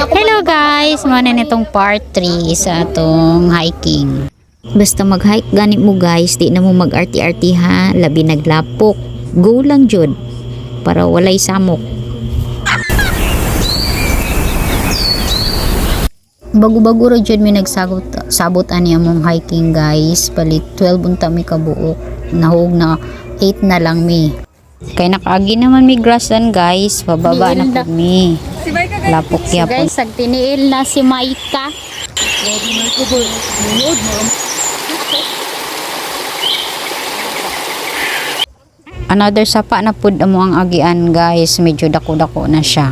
Hello guys, mana nitong part 3 sa atong hiking. Basta mag-hike gani mo guys, di na mo mag-arti-arti ha, labi naglapok. Go lang jud para walay samok. Bago-bago ra jud mi sabot ani among hiking guys. Palit 12 unta mi kabuok. Nahog na 8 na lang mi. Kay nakaagi naman mi grassan guys, pababa na pud mi. Lapok So yapon. guys, agtiniil na si Maika. Another sapa na pud amo ang agian guys, medyo dako-dako na siya.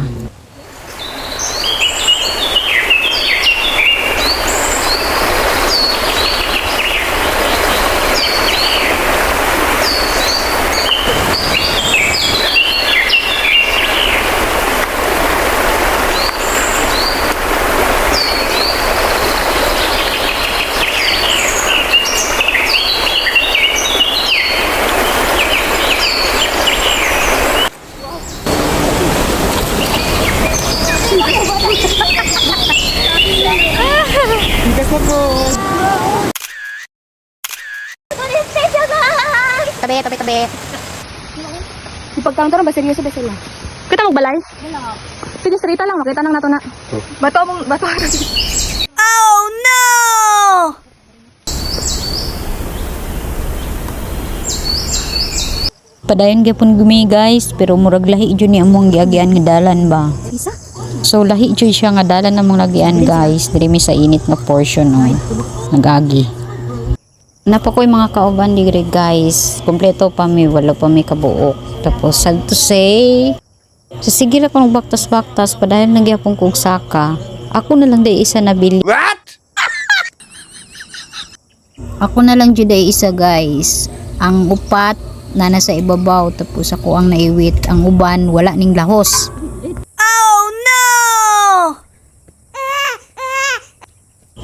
Tabi. Ipagkaunta ba seryoso ba sila? Kita mo balay? Sige, sarita lang, makita nang nato na. Bato. Oh no! Padayon gyapon gumi guys, pero murag lahi jud ni among giagian nga dalan ba. Isa? So lahi jud siya nga dalan among lagian guys, diri mi sa init nga portion no. Nagagi. Napakoy mga kauban diri guys. Kompleto pa mi, wala pa mi kabuok. Tapos sad to say, sa sige ra ko baktas-baktas padayon nagyapon kog saka. Ako na lang day isa nabili. What? Ako na lang jud day isa guys. Ang upat na nasa ibabaw tapos ako ang naiwit. Ang uban wala ning lahos. Oh no!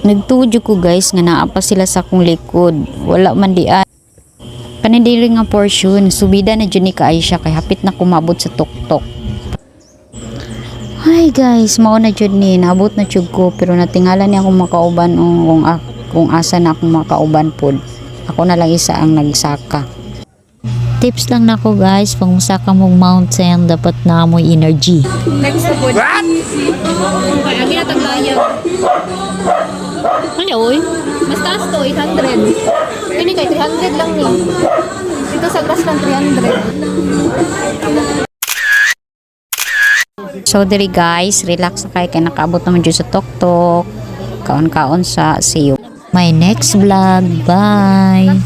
Nagtujo ko guys nga naa pa sila sa akong likod. Wala man dian. Kanindiri nga portion, subida na dyan ni Kaisha kay hapit na kumabot sa tuktok. Hi guys, mao na dyan ni, naabot na dyan ko pero natingala niya akong makauban kung asa na akong makauban pod. Ako na lang isa ang nagsaka. Tips lang na ko guys, pag musaka mong mountain, dapat na amoy energy. Next to pod. What? Ay, agi na taglayag. Ano oy? Mas taas to, 800. Ini kay 300 lang ni. Dito sa grass lang 300. So diri guys, relax na kayo kay nakaabot naman dyan sa tuktok. Kaon-kaon sa see you. My next vlog. Bye!